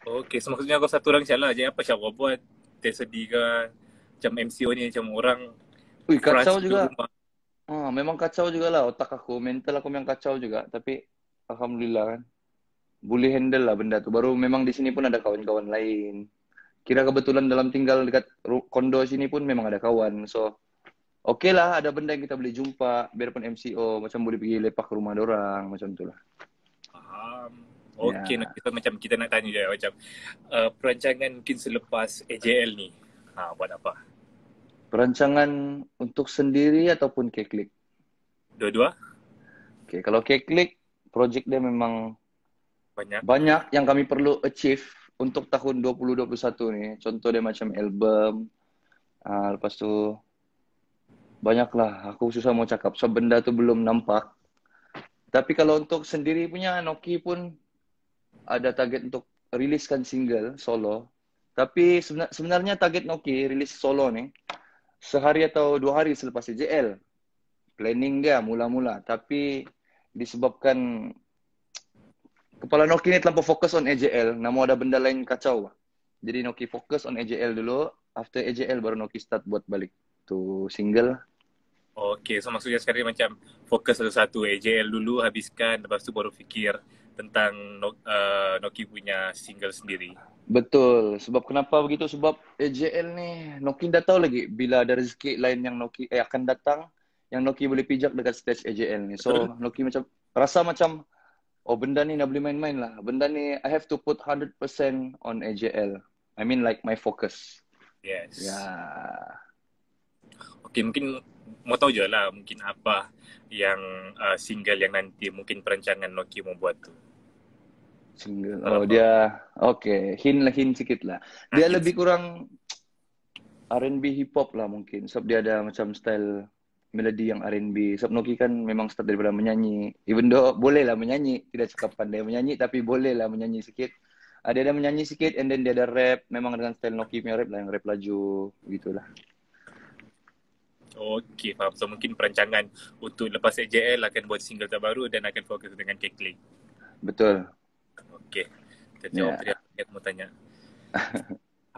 Okay, so maksudnya kau satu orang je lah. Jadi apa Syah kau buat? Tersedih ke? Macam MCO ni macam orang Wih, kacau frust di juga. rumah. Memang kacau juga lah otak aku, mental aku memang kacau juga. Tapi alhamdulillah kan, boleh handle lah benda tuh. Baru memang di sini pun ada kawan-kawan lain. Kira kebetulan dalam tinggal dekat kondo sini pun memang ada kawan. So, oke lah ada benda yang kita boleh jumpa. Biarpun MCO, macam boleh pergi lepak ke rumah orang, macam itulah. Faham. Okay, nak Ya, kita macam kita nak tanya je macam perancangan mungkin selepas AJL ni. Buat apa? perancangan untuk sendiri ataupun keklik. Dua-dua? Oke, kalau keklik, project dia memang Banyak. banyak yang kami perlu achieve untuk tahun 2021 nih. Contoh dia macam album, lepas tu banyak lah. Aku susah mau cakap. So benda tu belum nampak. Tapi kalau untuk sendiri punya, Noki pun ada target untuk riliskan single solo. Tapi sebenarnya target Noki rilis solo nih sehari atau 2 hari selepas CJL. Planning dia mula-mula. Tapi disebabkan kepala Noki ni terlalu fokus on AJL, namun ada benda lain kacau. Jadi Noki fokus on AJL dulu. After AJL baru Noki start buat balik tu single. Okay, so maksudnya sekarang macam fokus satu-satu AJL dulu habiskan, lepas tu baru fikir tentang Noki punya single sendiri. Betul. Sebab kenapa begitu? Sebab AJL ni Noki dah tahu lagi bila ada rezeki lain yang Noki akan datang yang Noki boleh pijak dekat stage AJL ni. Betul? So Noki macam rasa macam oh benda ni nak boleh main-main lah. Benda ni I have to put 100% on AJL. I mean like my focus. Ya. Yes. Okay, mungkin mau tahu je lah mungkin apa yang single yang nanti mungkin perancangan Noki mau buat tu. Single. Kalau Oh kau dia oke, hint lah, hint sikit lah. Dia hint lebih sikit. kurang R&B hip hop lah mungkin. Sebab dia ada macam style melodi yang R&B. Sebab Noki kan memang start daripada menyanyi. Even though boleh lah menyanyi, tidak cakap pandai menyanyi, tapi boleh lah menyanyi sikit. Dia ada menyanyi sikit, and then dia ada rap. Memang dengan style Noki punya rap lah, yang rap laju, begitulah. Okay, faham. So mungkin perancangan untuk lepas AJL akan buat single terbaru dan akan fokus dengan Keklik. Betul. Okay, kita jawab Ya. tadi apa yang mau tanya.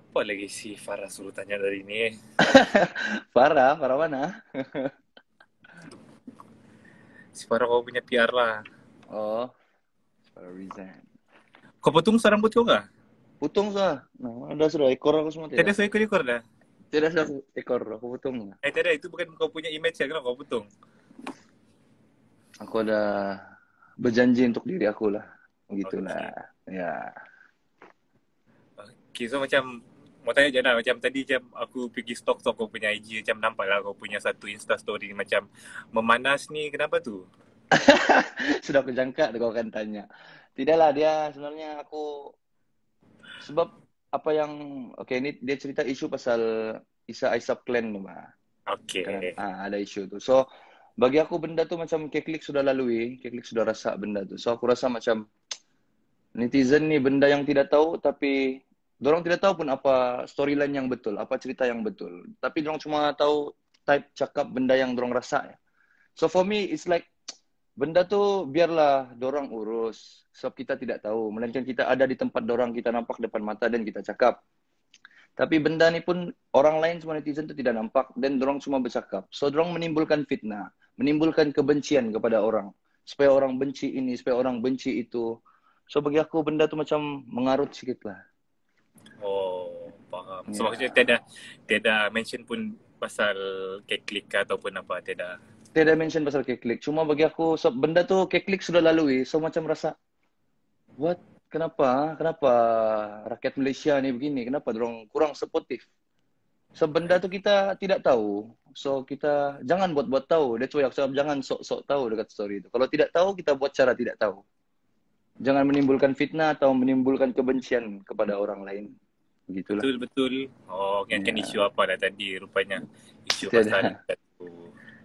Apa lagi si Farah suruh tanya dari ni? Farah, Farah mana? Si Farah kau punya PR lah. Oh, Farah resign. Kau potong rambut kau kah? Putung sah. Nah, ada sudah ekor aku semua Tiada tidak. saya ekor dah. Tidak sudah ekor aku putung. Tiada, itu bukan kau punya image ya, kenapa kau potong? Aku ada berjanji untuk diri aku lah. Begitulah. Okay. Ya. Okay, so macam mau tanya je lah, macam tadi macam aku pergi stalk-stalk kau punya IG, macam nampak lah kau punya satu Insta story macam memanas ni, kenapa tu? Sudah aku jangka kau akan tanya. Tidaklah dia sebenarnya aku sebab apa yang ini dia cerita isu pasal Isa Aisap Clan tu mah. Kan Okay. ada isu tu. So bagi aku benda tu macam Keklik sudah lalui, Keklik sudah rasa benda tu. So aku rasa macam netizen ni benda yang tidak tahu tapi dorong tidak tahu pun apa storyline yang betul, apa cerita yang betul. Tapi dorong cuma tahu type cakap benda yang dorong rasa ya. So for me it's like benda tu biarlah dorang urus. Sebab kita tidak tahu. Melainkan kita ada di tempat dorang, kita nampak depan mata dan kita cakap. Tapi benda ni pun orang lain semua netizen tu tidak nampak dan dorang cuma bercakap. So dorang menimbulkan fitnah, menimbulkan kebencian kepada orang. Supaya orang benci ini, supaya orang benci itu. So bagi aku benda tu macam mengarut sikit lah. Oh, faham. So maksudnya Ya. tiada mention pun pasal keklik ataupun apa, tiada. Tiada mention pasal keklik. Cuma bagi aku, so, benda tu keklik sudah lalui. So macam rasa, what? Kenapa? Kenapa rakyat Malaysia ni begini? Kenapa dorong kurang supportive? So benda tu kita tidak tahu. So kita jangan buat-buat tahu. That's why aku cakap jangan sok-sok tahu dekat story itu. Kalau tidak tahu, kita buat cara tidak tahu. Jangan menimbulkan fitnah atau menimbulkan kebencian kepada orang lain. Begitulah. Betul-betul. Oh, ingatkan isu Ya, apa dah tadi rupanya. Isu pasal tiada. tu.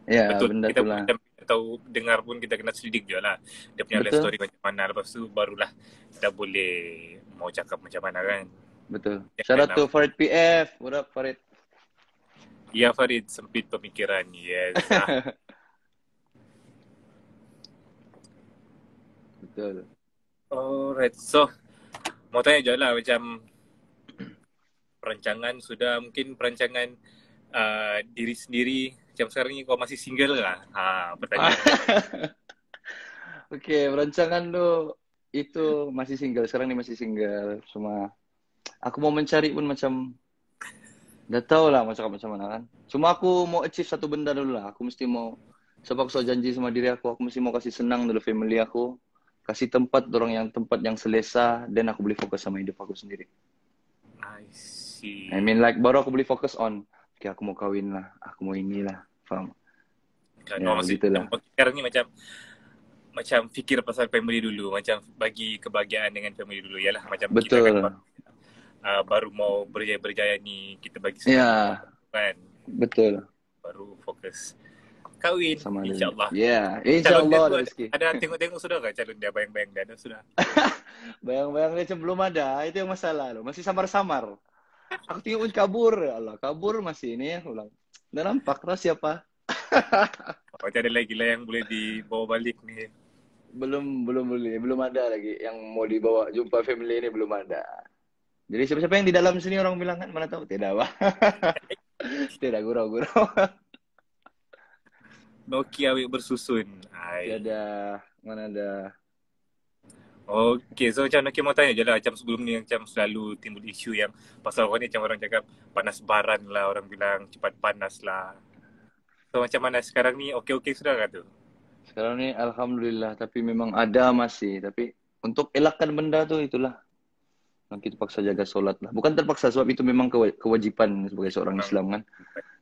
Ya, Betul. benda Kita pun itulah. macam tahu, dengar pun kita kena selidik je lah. Dia punya life Betul, story macam mana. Lepas tu barulah kita boleh mau cakap macam mana kan. betul. Shout Jangan out to Farid PF. What up, Farid? ya Farid, sempit pemikiran. Yes. Betul. Alright. So, mau tanya je lah macam perancangan sudah mungkin perancangan diri sendiri macam sekarang ni kau masih single lah? Pertanyaan dia. Oke, perancangan tuh itu masih single. Sekarang ini masih single. Cuma aku mau mencari pun macam nggak tahu lah mau cakap macam mana kan. Cuma aku mau achieve satu benda dulu lah. Aku mesti mau, sebab aku sudah janji sama diri aku mesti mau kasih senang dulu family aku. Kasih tempat yang selesa, dan aku boleh fokus sama hidup aku sendiri. I see. I mean like baru aku boleh fokus on, oke aku mau kawin lah, aku mau inilah, faham? Kan, Ya, begitulah. sekarang ni macam fikir pasal family dulu, macam bagi kebahagiaan dengan family dulu. Yalah macam kita kan Betul. baru mau berjaya ni, kita bagi Ya, kan, betul. baru fokus kawin, Sama insyaAllah. Ya, Calon dia insyaAllah tu ada rezeki. ada tengok-tengok sudah ke calon dia, bayang-bayang dia ada sudah? Bayang-bayang dia belum ada, itu yang masalah loh. Masih samar-samar. Aku tengok pun kabur, ya Allah, kabur masih ini ya, ulang. Udah nampak lah siapa? Macam ada lagi lah yang boleh dibawa balik ni. Belum boleh, belum ada lagi yang mau dibawa jumpa family ini, belum ada. Jadi siapa-siapa yang di dalam sini orang bilang kan, mana tahu tidak, Pak. Tidak, gurau-gurau. Noki awik bersusun. Tiada, mana ada. Okay, so macam Noki mau tanya je lah, macam sebelum ni macam selalu timbul isu yang pasal orang ni macam orang cakap panas baran lah, orang bilang cepat panas lah. So macam mana sekarang ni, okey-okey sudah kah tu? Sekarang ni alhamdulillah, tapi memang ada masih. Tapi untuk elakkan benda tu itulah. Kita paksa jaga solat lah. Bukan terpaksa, sebab itu memang kewajiban sebagai seorang Islam kan.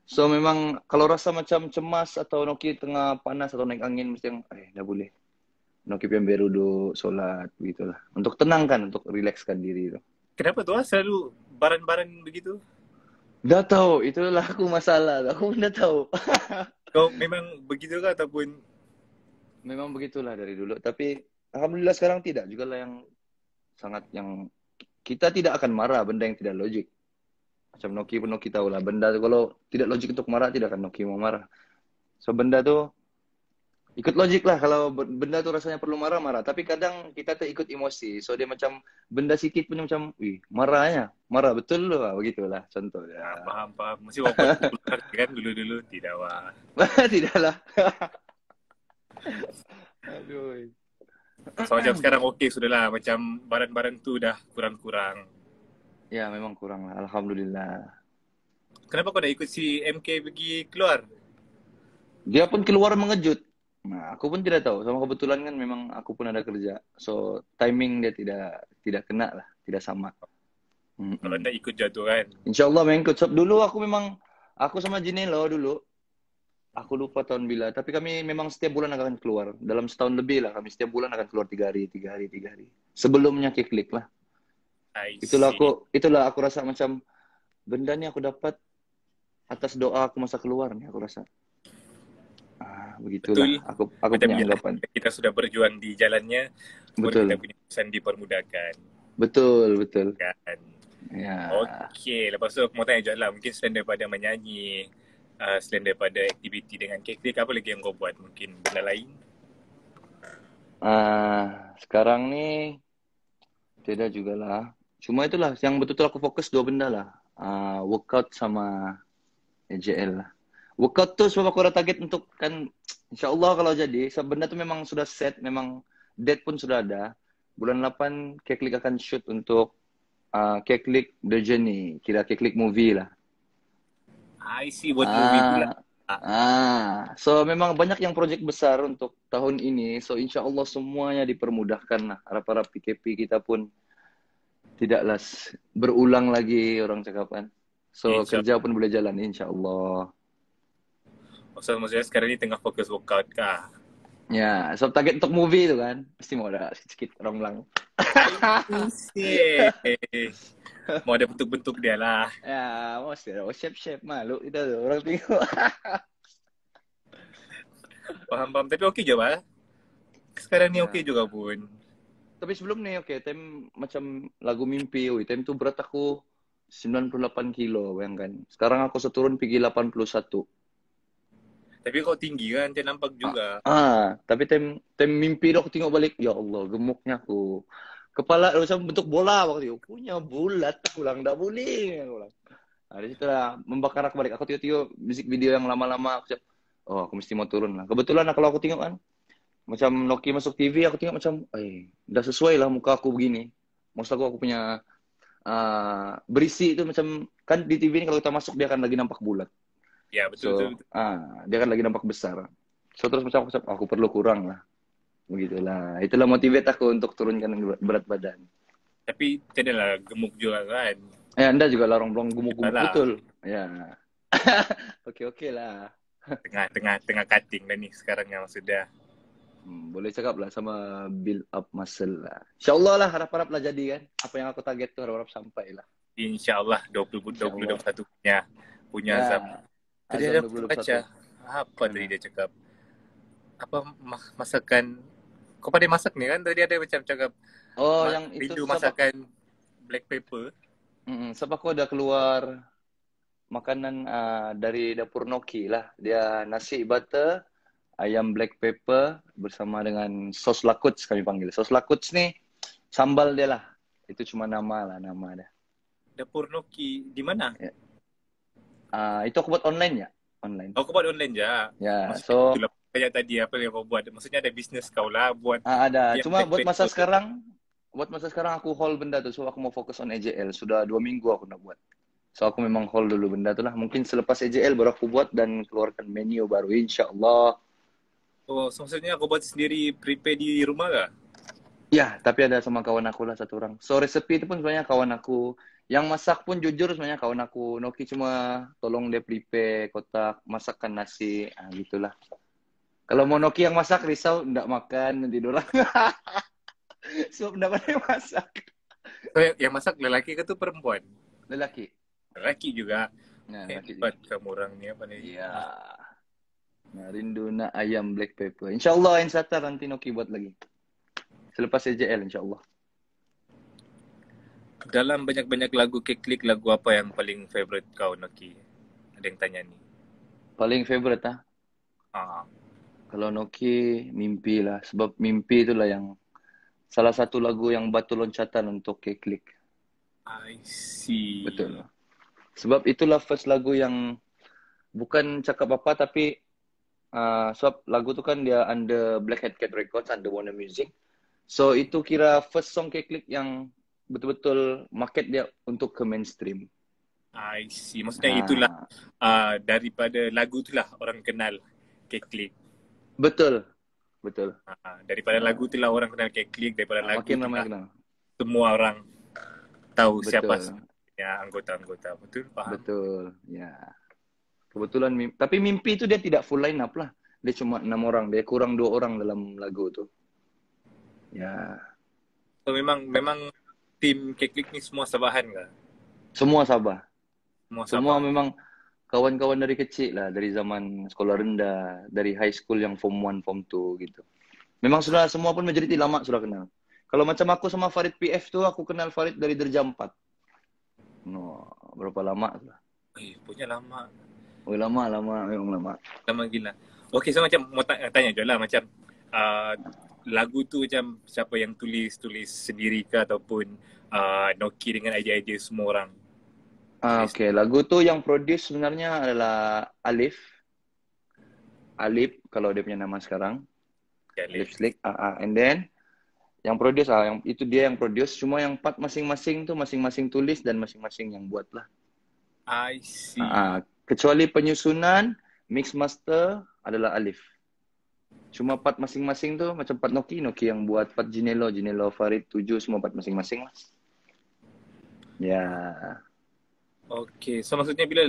So memang kalau rasa macam cemas atau Noki tengah panas atau naik angin, mesti yang dah boleh. Noki yang baru duduk solat begitulah. Untuk tenangkan, untuk rilekskan diri tu. Kenapa tu selalu baran-baran begitu? Dah tahu, itulah aku masalah. Aku pun dah tahu. Kau memang begitu kah ataupun? Memang begitulah dari dulu. Tapi alhamdulillah sekarang tidak. Juga lah yang sangat yang kita tidak akan marah benda yang tidak logik. Macam Noki pun Noki tahu lah. Benda tu kalau tidak logik untuk marah, tidak akan Noki mau marah. So benda tu ikut logik lah. Kalau benda tu rasanya perlu marah. Tapi kadang kita terikut emosi. So dia macam benda sikit punya macam, marahnya. Marah betul loh. Begitulah contoh. Faham. Mesti walaupun kan dulu-dulu tidak wah. Tidaklah. Aduh. So macam sekarang okey sudahlah, macam baran-baran tu dah kurang-kurang. Ya memang kurang lah. Alhamdulillah. Kenapa kau nak ikut si MK pergi keluar? Dia pun keluar mengejut. Nah, aku pun tidak tahu. Sama kebetulan kan memang aku pun ada kerja. So timing dia tidak kena lah, tidak sama. Kalau nak ikut jatuh kan. InsyaAllah mengikut. So, dulu aku sama Jinelo dulu. Aku lupa tahun bila. Tapi kami memang setiap bulan akan keluar. Dalam setahun lebih lah kami setiap bulan akan keluar 3 hari. Sebelumnya Keklik lah. Itulah aku rasa macam benda ni aku dapat atas doa aku masa keluar ni, aku rasa. Begitulah. Betul. Aku punya anggapan. Kita sudah berjuang di jalannya, betul. Kita punya pesan dipermudahkan. Betul. Kan. Ya. Okey, lepas tu aku mau tanya je lah, mungkin selain daripada menyanyi, selain daripada aktiviti dengan Keklik, apa lagi yang kau buat? Mungkin benda lain? Sekarang ni tidak juga lah. Cuma itulah yang betul-betul aku fokus 2 benda lah. Workout sama AJL lah. Workout tu sebab aku ada target untuk kan, insyaAllah kalau jadi, sebab benda tu memang sudah set, memang date pun sudah ada. Bulan 8 Keklik akan shoot untuk Keklik The Journey, kira Keklik movie lah. I see, buat movie pula. So memang banyak yang projek besar untuk tahun ini. So insyaAllah semuanya dipermudahkan lah. Harap-harap PKP kita pun tidaklah berulang lagi orang cakapan. So kerja pun boleh jalan insyaAllah. Maksudnya sekarang ni tengah fokus workout kah? Ya, so target untuk movie tu kan, pasti mau ada sikit-sikit ronglang. Mau ada bentuk-bentuk dia lah. Ya, mesti ada shape-shape malu kita tu orang tengok. Faham. Tapi okey je bah. Sekarang ni okey juga pun. Tapi sebelum ni time macam lagu mimpi, time tu berat aku 98 kilo, bayangkan. Sekarang aku seturun pergi 81. Tapi kau tinggi kan, dia nampak juga. Tapi time mimpi tu aku tengok balik, ya Allah, gemuknya aku. Kepala macam bentuk bola waktu itu. Punya bulat, aku bilang enggak boleh. Aku bilang. Nah, dari situ lah membakar aku balik. Aku tengok-tengok musik video yang lama-lama. Aku cakap, oh aku mesti mau turun lah. Kebetulan lah kalau aku tengok kan, macam Noki masuk TV, aku tengok macam, udah sesuai lah muka aku begini. Maksud aku punya berisi itu macam, kan di TV ini kalau kita masuk dia akan lagi nampak bulat. Ya, betul, betul, So, betul. dia akan lagi nampak besar. So terus macam aku cakap, aku perlu kurang lah. Begitulah. Itulah motivate aku untuk turunkan berat badan. Tapi tidak lah gemuk juga kan. Anda juga larang-larang gemuk-gemuk Yalah, betul. Ya. Oke lah. tengah cutting dah ni sekarang yang sudah. Boleh cakap lah sama build up muscle lah. InsyaAllah lah, harap-harap lah jadi kan. Apa yang aku target tu harap-harap sampai lah. InsyaAllah 20 InsyaAllah. 21 punya Ya, Azam. Tadi Azam ada 2021. baca apa tadi dia cakap? Apa masakan? Kau pandai masak ni kan? Tadi ada macam cakap Oh, yang itu rindu sebab masakan black pepper. sebab aku udah keluar makanan dari dapur Noki lah. Dia nasi butter, ayam black pepper bersama dengan sos lakuts kami panggil. Sos lakuts ni sambal dia lah. Itu cuma nama dia. Dapur Noki di mana? Ya. Itu aku buat online ya, online. Oh, kau buat online je. Ya, Maksudnya so itulah kayak tadi apa yang kau buat. Maksudnya ada bisnes kau lah buat ada. yang Cuma black pepper. buat masa sekarang aku hold benda tu. So aku mau fokus on AJL. Sudah 2 minggu aku nak buat. So aku memang hold dulu benda tu lah. Mungkin selepas AJL baru aku buat dan keluarkan menu baru, insyaAllah. Oh, so maksudnya kau buat sendiri prepare di rumah kah? Ya, tapi ada sama kawan aku lah satu orang. So resepi itu pun sebenarnya kawan aku. Yang masak pun jujur sebenarnya kawan aku. Noki cuma tolong dia prepare kotak, masakkan nasi, gitulah. Kalau mau Noki yang masak, risau enggak makan nanti dorang. Sebab enggak pandai masak. So, yang masak lelaki ke tu perempuan? Lelaki. Lelaki juga. Nah, lelaki Hebat juga. kamu orang ni apa ni? Iya. Nah, rindu nak ayam black pepper. InsyaAllah Insata nanti Noki buat lagi. Selepas AJL insyaAllah. Dalam banyak-banyak lagu Keklik, lagu apa yang paling favorite kau, Noki? Ada yang tanya ni. Paling favorite Kalau Noki, Mimpi lah. Sebab Mimpi itulah yang salah satu lagu yang batu loncatan untuk Keklik. I see. Betul. Sebab itulah first lagu yang bukan cakap apa tapi sebab lagu tu kan dia under Black Hat Cat Records, under Warner Music. So itu kira first song Keklik yang betul-betul market dia untuk ke mainstream. I see. Maksudnya itulah daripada lagu itulah orang kenal Keklik. Betul. Daripada lagu itulah orang kenal Keklik, daripada lagu makin ramai itulah kenal. semua orang tahu Betul. siapa ya anggota-anggota. Betul, faham? Betul. Ya. Kebetulan tapi Mimpi itu dia tidak full line up lah. Dia cuma 6 orang, dia kurang 2 orang dalam lagu tu. Ya. So memang tim Keklik ni semua Sabahan kah? Semua Sabah. Semua Semua Sabah. memang kawan-kawan dari kecil lah, dari zaman sekolah rendah, dari high school yang form 1, form 2 gitu. Memang sudah semua pun majoriti lama sudah kenal. Kalau macam aku sama Farid PF tu, aku kenal Farid dari Derja 4. No, berapa lama tu lah. Punya lama. Oh, lama, memang lama. Lama gila. Okay, so macam mau tanya je lah macam lagu tu macam siapa yang tulis sendiri ke ataupun Noki dengan idea-idea semua orang? Okay, lagu tu yang produce sebenarnya adalah Alif kalau dia punya nama sekarang. Okay, Alif Slick. And then yang produce yang itu dia yang produce, cuma yang part masing-masing tu masing-masing tulis dan masing-masing yang buat lah. I see. Kecuali penyusunan, mix master adalah Alif. Cuma part masing-masing tu macam part Noki yang buat, part Jinelo Farid 7 semua part masing-masing lah. Ya. Okay, so maksudnya bila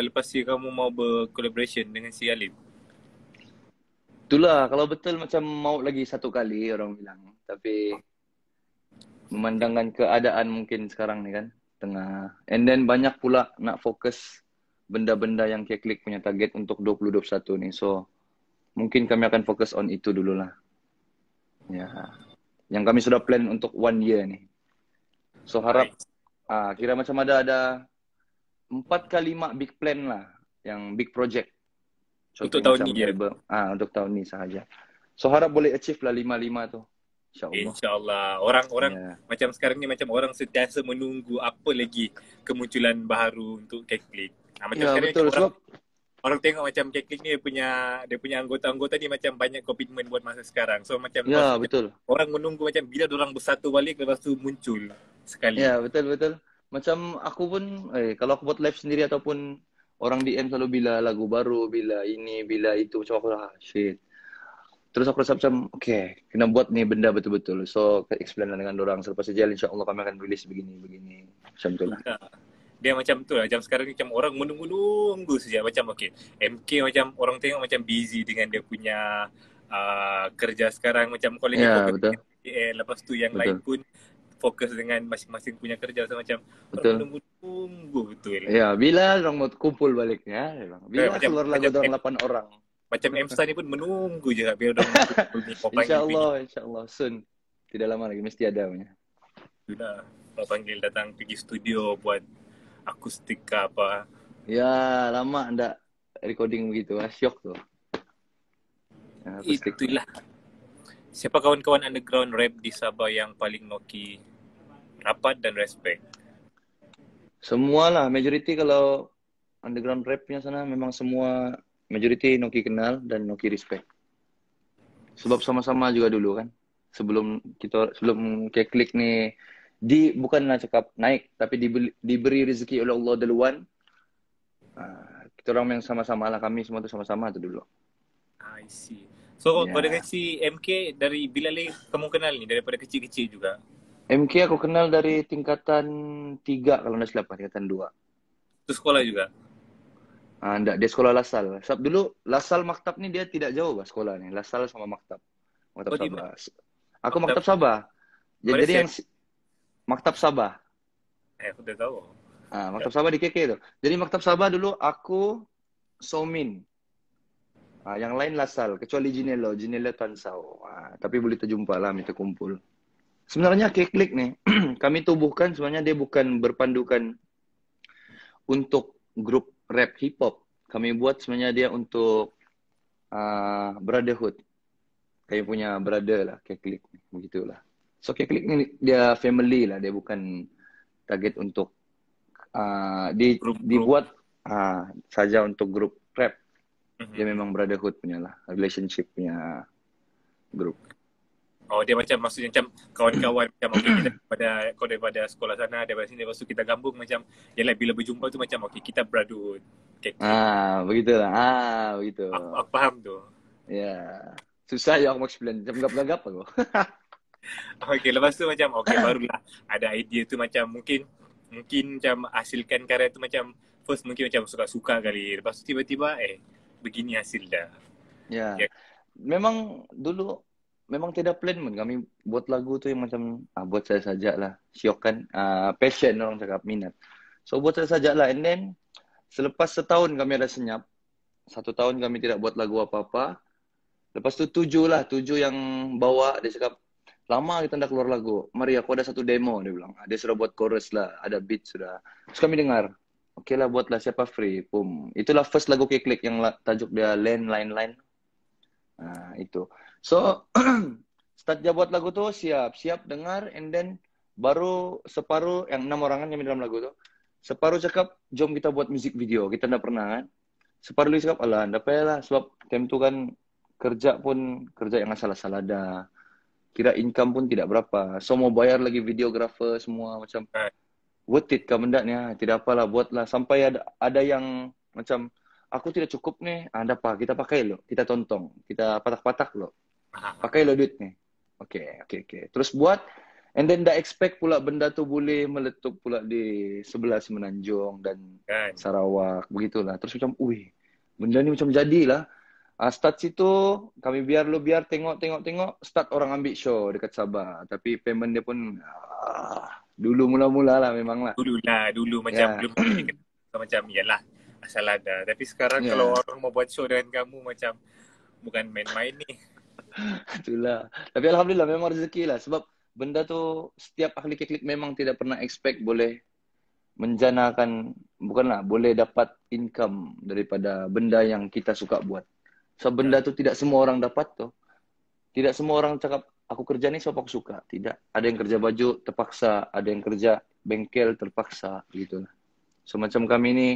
lepas ni kamu mau bercollaboration dengan si Alif? Itulah, kalau betul macam mau lagi satu kali orang bilang. Tapi memandangkan keadaan mungkin sekarang ni kan, tengah. And then banyak pula nak fokus benda-benda yang Keklik punya target untuk 2021 ni. So, mungkin kami akan fokus on itu dulu lah. Ya. Yang kami sudah plan untuk 1 year ni. So, harap kira macam ada 4 ke 5 big plan lah. Yang big project. Untuk tahun ni album, untuk tahun ni sahaja. So, harap boleh achieve lah 5-5 tu. InsyaAllah. InsyaAllah. Orang-orang Ya. macam sekarang ni macam orang sentiasa menunggu apa lagi kemunculan baru untuk Keklik. Macam Ya sekarang ni macam betul orang sebab orang tengok macam Keklik ni dia punya anggota-anggota ni macam banyak komitmen buat masa sekarang. So macam lepas ya tu macam betul. orang menunggu macam bila orang bersatu balik lepas tu muncul sekali. Ya betul betul. Macam aku pun kalau aku buat live sendiri ataupun orang DM selalu bila lagu baru, bila ini, bila itu, macam aku lah shit. Terus aku rasa macam, okay, kena buat nih benda betul-betul. So, explain lah dengan orang. Selepas sejal, insyaAllah kami akan rilis begini-begini. Macam tu lah. Itulah. Dia macam tu lah. Macam sekarang ni macam orang menunggu-nunggu saja. Macam okay. MK macam orang tengok macam busy dengan dia punya kerja sekarang. Macam kau lagi Ya, fokus betul. dengan PL. Lepas tu yang lain Betul. pun fokus dengan masing-masing punya kerja. So macam orang Betul. menunggu-nunggu betul. Ya, bila orang mau kumpul baliknya, bila Macam keluar lagu orang 8 orang. macam M-Star ni pun menunggu je biar orang kumpul ni. Kau panggil pergi. InsyaAllah, soon. Tidak lama lagi, mesti ada punya. Sudah. Kau panggil datang pergi studio buat akustik ke apa. Ya, lama ndak recording begitu. Syok tuh. Ya, akustik. Itulah. Siapa kawan-kawan underground rap di Sabah yang paling Noki rapat dan respect? Semua lah, majority kalau underground rap punya sana memang semua majority Noki kenal dan Noki respect. Sebab sama-sama juga dulu kan. Sebelum Keklik nih bukanlah cakap naik, tapi diberi rezeki oleh Allah duluan. Kita orang yang sama-sama lah, kami semua tu sama-sama tu dulu. I see. So Ya. kau dengan si MK dari bila lagi kamu kenal ni? Daripada kecil-kecil juga? MK aku kenal dari tingkatan 3 kalau nggak silap, tingkatan 2. Tu sekolah juga? Enggak, dia sekolah Lasal. Sebab dulu Lasal Maktab ni dia tidak jauh bah sekolah ni. Lasal sama Maktab. Maktab Oh, di Sabah. Aku Maktab Sabah. Jadi yang Maktab Sabah. Aku dah tahu. Maktab Sabah di KK tu. Jadi Maktab Sabah dulu aku Somin. Yang lain Lasal, kecuali Jinelo Tansau. Tapi boleh terjumpa lah, kita kumpul. Sebenarnya Keklik nih, kami tubuhkan sebenarnya dia bukan berpandukan untuk grup rap hip hop. Kami buat sebenarnya dia untuk brotherhood. Kami punya brother lah, Keklik. Begitulah. So Keklik ni dia family lah, dia bukan target untuk dibuat saja untuk grup rap. Dia memang brotherhood punya lah, relationship punya grup. Oh, dia macam maksudnya macam kawan-kawan macam okay, kita daripada sekolah sana, daripada sini, lepas tu kita gabung macam yalah bila berjumpa tu macam okay, kita brotherhood. Okay. Begitulah. Begitu. Aku faham tu. Ya. Susah ya aku mau explain. Macam gap-gap aku. Okay, lepas tu macam okay, barulah ada idea tu macam mungkin macam hasilkan karya tu macam first mungkin macam suka-suka kali. Lepas tu tiba-tiba begini hasil dah. Ya. Memang dulu memang tidak plan pun kami buat lagu tu yang macam buat saya saja lah. Syok kan. Passion orang cakap, minat. So buat saya saja lah. And then selepas setahun kami ada senyap. 1 tahun kami tidak buat lagu apa-apa. Lepas tu 7 yang bawa, dia cakap lama kita dah keluar lagu. Mari aku ada satu demo, dia bilang. Dia sudah buat chorus lah, ada beat sudah. Terus kami dengar. Okay lah, buatlah siapa free. Boom. Itulah first lagu Keklik yang tajuk dia Line. Itu. So, start dia buat lagu tu, siap dengar, and then baru separuh, yang 6 orang kan kami dalam lagu tu. Separuh cakap, jom kita buat music video. Kita dah pernah kan. Separuh lagi cakap, alah, dah payah lah. Sebab time tu kan, kerja yang salah-salah dah. Kira income pun tidak berapa. So, mau bayar lagi videographer semua macam worth it kah benda ni? Tidak apalah, buatlah. Sampai ada yang macam, aku tidak cukup nih. Ada apa? Kita pakai lo. Kita tontong. Kita patak-patak lo. Pakai lo duit nih. Okay. Terus buat. And then dah expect pula benda tu boleh meletup pula di sebelah Semenanjung dan Sarawak. Begitulah. Terus macam, benda ni macam jadilah. Start situ, kami biar tengok, start orang ambil show dekat Sabah. Tapi payment dia pun, dulu mula-mula lah memang lah. Dulu macam belum macam yalah, asal ada. Tapi sekarang kalau orang mau buat show dengan kamu macam, bukan main-main ni. Itulah. Tapi Alhamdulillah memang rezeki lah. Sebab benda tu, setiap ahli Keklik memang tidak pernah expect boleh menjanakan, bukanlah, boleh dapat income daripada benda yang kita suka buat. So benda tu tidak semua orang dapat tu. Tidak semua orang cakap aku kerja nih sebab aku suka. Tidak. Ada yang kerja baju terpaksa, ada yang kerja bengkel terpaksa gitu lah. So macam kami ini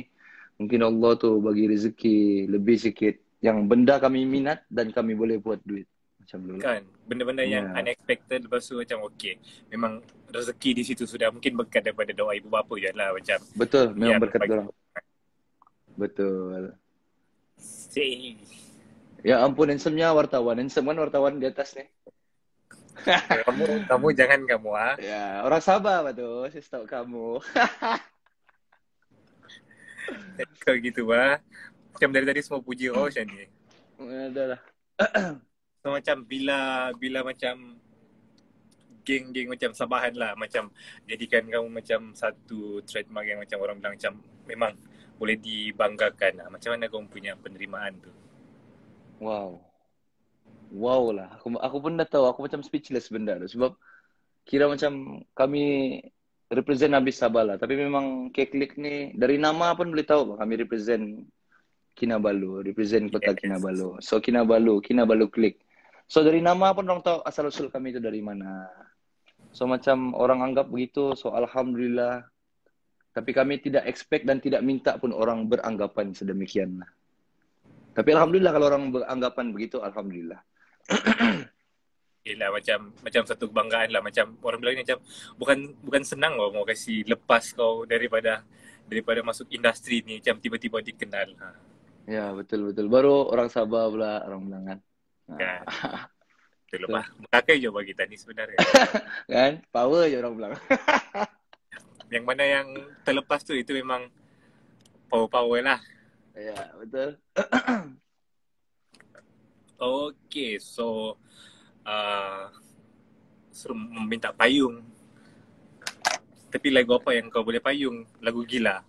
mungkin Allah tuh bagi rezeki lebih sikit yang benda kami minat dan kami boleh buat duit. Macam dulu lah. Kan, benda-benda yang Ya, unexpected, lepas tu macam okay, memang rezeki di situ sudah mungkin berkat daripada doa ibu bapa je lah, macam betul. ya Memang berkat berbagi. orang. Betul. Si. Ya ampun, handsome-nya wartawan. Handsome kan wartawan di atas nih. Kamu jangan kamu Ya, orang Sabah apa tuh? Saya tahu kamu. kau gitu macam dari tadi semua puji kau macam ni. Ada lah. So macam bila macam geng-geng macam Sabahan lah, macam jadikan kamu macam satu trademark yang macam orang bilang macam memang boleh dibanggakan lah. Macam mana kamu punya penerimaan tu? Wow. Wow lah. Aku pun dah tahu. Aku macam speechless benda tu. Sebab kira macam kami represent habis Sabah lah. Tapi memang Keklik ni dari nama pun boleh tahu kami represent Kinabalu, represent kota Yes. Kinabalu. So Kinabalu Klik. So dari nama pun orang tahu asal usul kami itu dari mana. So macam orang anggap begitu. So alhamdulillah. Tapi kami tidak expect dan tidak minta pun orang beranggapan sedemikian lah. Tapi alhamdulillah kalau orang beranggapan begitu, alhamdulillah. Yelah macam satu kebanggaan lah, macam orang bilang ni macam bukan senang kau mau kasi lepas kau daripada masuk industri ni, macam tiba-tiba dikenal. Ya, betul. Baru orang Sabah pula, orang bilang kan. Kan. Betul lah. Berkakai je bagi kita ni sebenarnya. Kan? Power je orang bilang. Yang mana yang terlepas tu itu memang power lah. Ya, betul. Okay, so suruh meminta payung. Tapi lagu apa yang kau boleh payung? Lagu gila.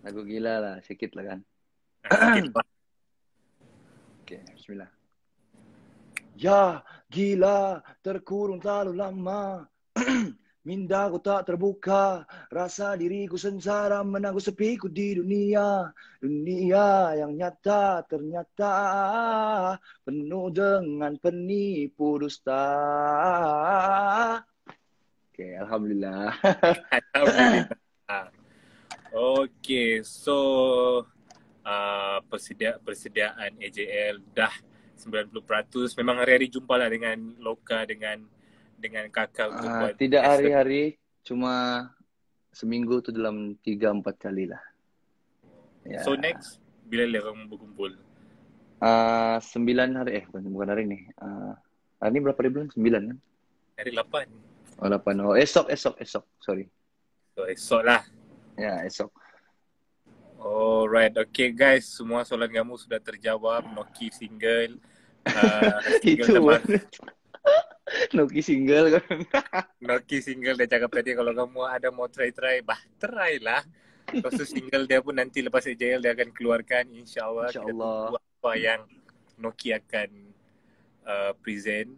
Lagu gila lah, sikit lah kan. Sikit lah. Okay, bismillah. Ya, gila, terkurung terlalu lama. Mindaku tak terbuka, rasa diriku sengsara, menanggung sepiku di dunia. Dunia yang nyata ternyata penuh dengan penipu dusta. Oke, alhamdulillah. Alhamdulillah. Okay, so persediaan AJL dah 90%. Memang hari-hari jumpa lah dengan Loka, dengan kakak untuk buat Tidak hari-hari, cuma seminggu tu dalam 3-4 kali lah. Ya. So next, bila kamu berkumpul? 9 hari, bukan hari ni. Hari ni berapa hari bulan? 9 kan? Hari 8. Oh, 8. Oh, esok. Sorry. So esok lah. Ya, esok. Alright, okay guys, semua soalan kamu sudah terjawab. Noki single. Itu Noki single kan. Noki single dia cakap tadi kalau kamu ada mau try, try lah. Lepas tu single dia pun nanti lepas AJL dia akan keluarkan, insyaAllah. Kita tunggu apa yang Noki akan present.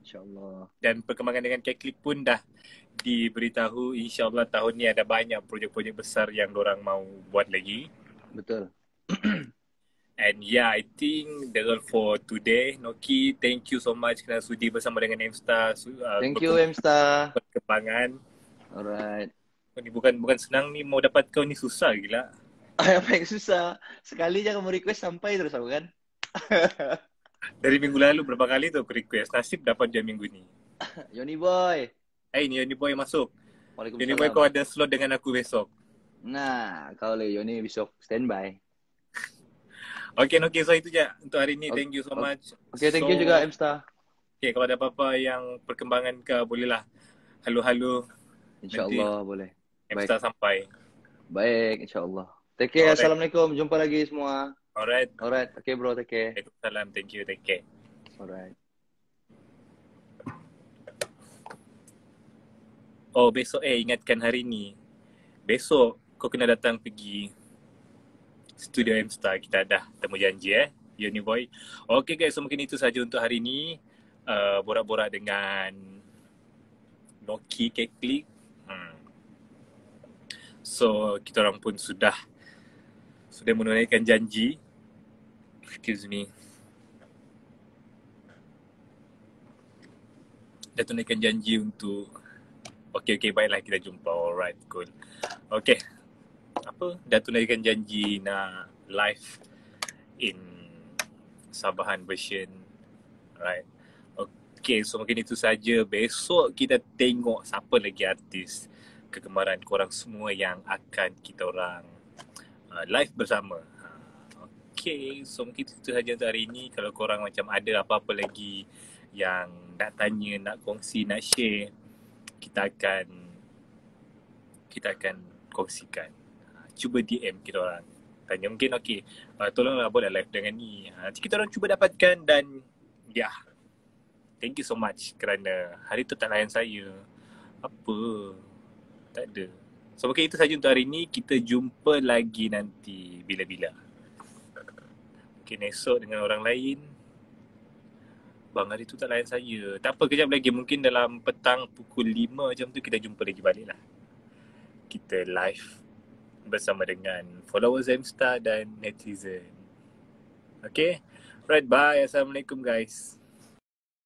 InsyaAllah. Dan perkembangan dengan Keklik pun dah diberitahu, insyaAllah tahun ni ada banyak projek-projek besar yang dorang mau buat lagi. Betul. And yeah, I think that's all for today. Noki, thank you so much kerana sudi bersama dengan Emstar. Thank you Emstar. Perkembangan. Alright. Ni bukan senang ni, mau dapat kau ni susah gila. Apa yang susah? Sekali je kamu request sampai terus aku kan. Dari minggu lalu berapa kali tu aku request. Nasib dapat dia minggu ni. Yoni Boy. Ni Yoni Boy masuk. Waalaikumsalam. Yoni Boy, kau ada slot dengan aku besok. Nah, kau le Yoni besok standby. Okay, so itu je untuk hari ni. Thank you so much. Okay, thank you juga Emstar. Okay, kalau ada apa-apa yang perkembangan ke, bolehlah halu-halu. InsyaAllah boleh. Emstar sampai. Baik, insyaAllah. Take care. Alright. Assalamualaikum. Jumpa lagi semua. Alright. Okay bro, take care. Waalaikumsalam. Thank you. Take care. Alright. Oh, besok ingatkan hari ni. Besok kau kena datang pergi Studio Emstar. Kita dah temu janji Yoni Boy. Okay guys, so mungkin itu saja untuk hari ni. Borak-borak dengan Noki Keklik. So, kita orang pun sudah menunaikan janji. Excuse me. dah tunaikan janji untuk okey baiklah kita jumpa. Alright, cool. Okey. Apa? Dah tunaikan janji nak live in Sabahan version. Alright. Okey, so mungkin itu saja. Besok kita tengok siapa lagi artis kegemaran korang semua yang akan kita orang live bersama. Okay, so mungkin itu sahaja untuk hari ini. Kalau korang macam ada apa-apa lagi yang nak tanya, nak kongsi, nak share, kita akan kongsikan. Cuba DM kita orang. Tanya mungkin tolonglah boleh live dengan ni. Nanti kita orang cuba dapatkan dan ya. Thank you so much kerana hari tu tak layan saya. Apa? Tak ada. So mungkin itu sahaja untuk hari ini. Kita jumpa lagi nanti bila-bila. Mungkin esok dengan orang lain. Bang hari tu tak layan saya. Tak apa, kejap lagi. Mungkin dalam petang pukul 5 macam tu kita jumpa lagi balik lah. Kita live bersama dengan followers M-Star dan netizen. Okay? Right, bye. Assalamualaikum guys.